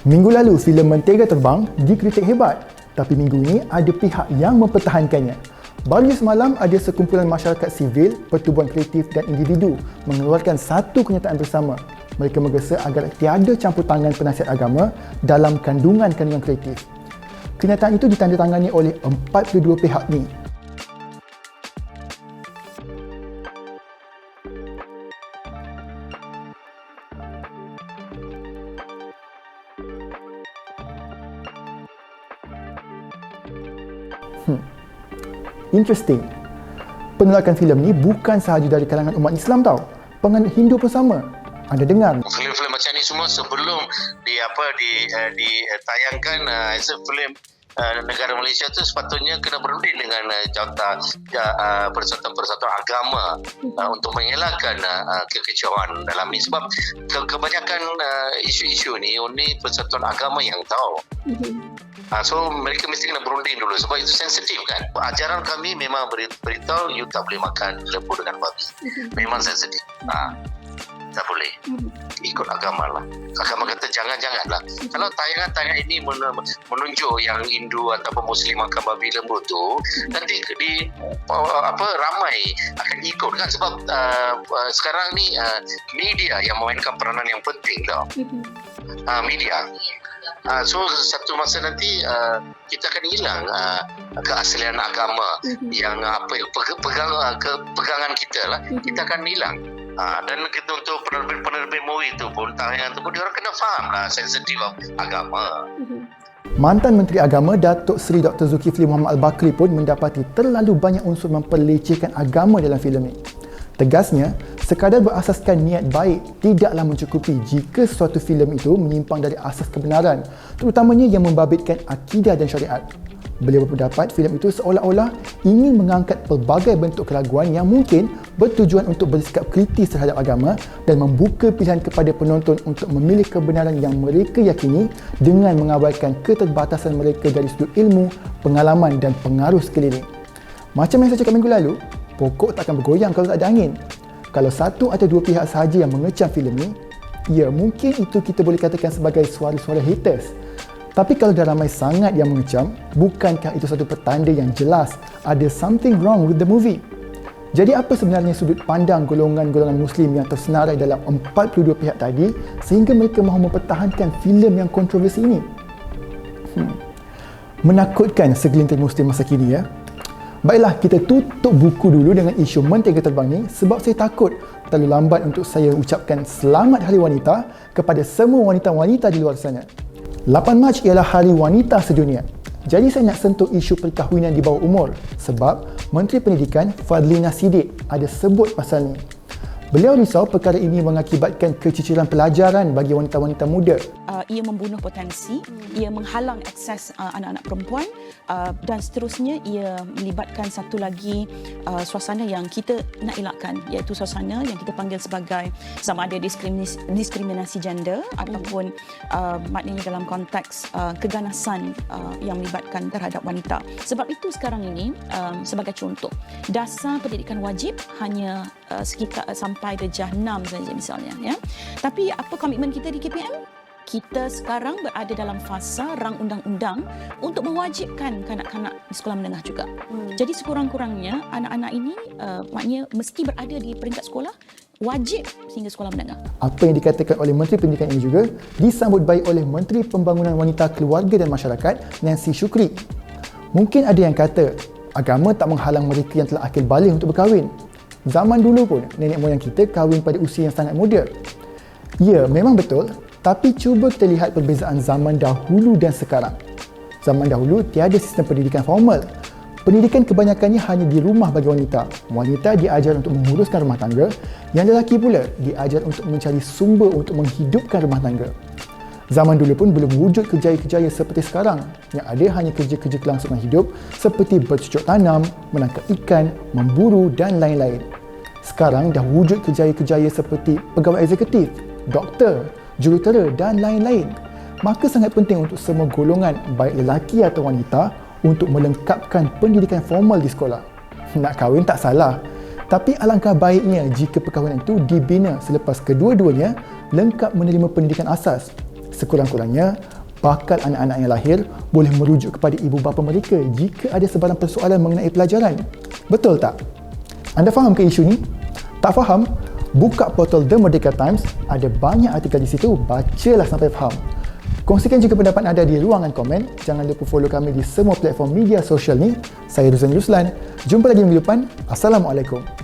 Minggu lalu, filem Mentega Terbang dikritik hebat, tapi minggu ini ada pihak yang mempertahankannya. Baru semalam ada sekumpulan masyarakat sivil, pertubuhan kreatif dan individu mengeluarkan satu kenyataan bersama. Mereka menggesa agar tiada campur tangan penasihat agama dalam kandungan-kandungan kreatif. Kenyataan itu ditandatangani oleh 42 pihak ni. Interesting. Penolakan filem ni bukan sahaja dari kalangan umat Islam tau. Penganut Hindu pun sama. Anda dengar? Filem-filem macam ni semua sebelum ditayangkan filem negara Malaysia tu sepatutnya kena berunding dengan persatuan agama untuk mengelakkan kekecauan dalam ni, sebab kebanyakan isu-isu ni persatuan agama yang tahu. So mereka mesti kena berunding dulu sebab itu sensitif kan. Ajaran kami memang beritahu you tak boleh makan lembu dengan babi. Memang sensitif. Tak boleh. Ikut agama lah. Agama kata jangan-janganlah. Kalau tayangan-tayangan ini menunjuk yang Hindu ataupun Muslim makan babi lembu tu, nanti ramai akan ikut kan, sebab sekarang ni media yang memainkan peranan yang penting tau. Media. So satu masa nanti kita akan hilang keaslian agama yang pegangan kita lah, kita akan hilang. Dan kita untuk penerbit movie tu pun, tayangan tu pun dia orang kena faham lah sensitif agama. Mantan Menteri Agama Datuk Seri Dr. Zulkifli Muhammad Al-Bakri pun mendapati terlalu banyak unsur memperlecehkan agama dalam filem ini. Tegasnya, sekadar berasaskan niat baik tidaklah mencukupi jika suatu filem itu menyimpang dari asas kebenaran, terutamanya yang membabitkan akidah dan syariat. Beliau berpendapat filem itu seolah-olah ingin mengangkat pelbagai bentuk keraguan yang mungkin bertujuan untuk bersikap kritis terhadap agama dan membuka pilihan kepada penonton untuk memilih kebenaran yang mereka yakini dengan mengabaikan keterbatasan mereka dari sudut ilmu, pengalaman dan pengaruh sekeliling. Macam yang saya cakap minggu lalu, pokok takkan bergoyang kalau tak ada angin. Kalau satu atau dua pihak sahaja yang mengecam filem ni, ya mungkin itu kita boleh katakan sebagai suara-suara haters. Tapi kalau dah ramai sangat yang mengecam, bukankah itu satu petanda yang jelas ada something wrong with the movie? Jadi apa sebenarnya sudut pandang golongan-golongan Muslim yang tersenarai dalam 42 pihak tadi sehingga mereka mahu mempertahankan filem yang kontroversi ini? Menakutkan segelintir Muslim masa kini ya. Baiklah, kita tutup buku dulu dengan isu Mentega Terbang ni sebab saya takut terlalu lambat untuk saya ucapkan Selamat Hari Wanita kepada semua wanita-wanita di luar sana. 8 Mac ialah Hari Wanita Sedunia. Jadi saya nak sentuh isu perkahwinan di bawah umur sebab Menteri Pendidikan Fadlina Siddiq ada sebut pasal ni. Beliau risau perkara ini mengakibatkan keciciran pelajaran bagi wanita-wanita muda. Ia membunuh potensi, ia menghalang akses anak-anak perempuan dan seterusnya ia melibatkan satu lagi suasana yang kita nak elakkan, iaitu suasana yang kita panggil sebagai sama ada diskriminasi gender ataupun maknanya dalam konteks keganasan yang melibatkan terhadap wanita. Sebab itu sekarang ini sebagai contoh, dasar pendidikan wajib hanya sekitar sampai darjah 6 saja misalnya ya. Tapi apa komitmen kita di KPM? Kita sekarang berada dalam fasa rang undang-undang untuk mewajibkan kanak-kanak di sekolah menengah juga. Jadi sekurang-kurangnya anak-anak ini maknanya mesti berada di peringkat sekolah wajib sehingga sekolah menengah. Apa yang dikatakan oleh Menteri Pendidikan ini juga disambut baik oleh Menteri Pembangunan Wanita Keluarga dan Masyarakat Nancy Shukri. Mungkin ada yang kata agama tak menghalang mereka yang telah akil baligh untuk berkahwin. Zaman dulu pun nenek moyang kita kahwin pada usia yang sangat muda. Ya, memang betul. Tapi cuba kita lihat perbezaan zaman dahulu dan sekarang. Zaman dahulu tiada sistem pendidikan formal. Pendidikan kebanyakannya hanya di rumah bagi wanita. Wanita diajar untuk menguruskan rumah tangga, yang lelaki pula diajar untuk mencari sumber untuk menghidupkan rumah tangga. Zaman dulu pun belum wujud kerjaya-kerjaya seperti sekarang. Yang ada hanya kerja-kerja kelangsungan hidup seperti bercucuk tanam, menangkap ikan, memburu dan lain-lain. Sekarang dah wujud kerjaya-kerjaya seperti pegawai eksekutif, doktor, jurutera dan lain-lain. Maka sangat penting untuk semua golongan, baik lelaki atau wanita, untuk melengkapkan pendidikan formal di sekolah. Nak kahwin tak salah, tapi alangkah baiknya jika perkahwinan itu dibina selepas kedua-duanya lengkap menerima pendidikan asas. Sekurang-kurangnya, bakal anak-anak yang lahir boleh merujuk kepada ibu bapa mereka jika ada sebarang persoalan mengenai pelajaran. Betul tak? Anda faham ke isu ni? Tak faham? Buka portal The Merdeka Times, ada banyak artikel di situ, bacalah sampai faham. Kongsikan juga pendapat anda di ruangan komen. Jangan lupa follow kami di semua platform media sosial ni. Saya Ruzan Ruslan. Jumpa lagi minggu depan. Assalamualaikum.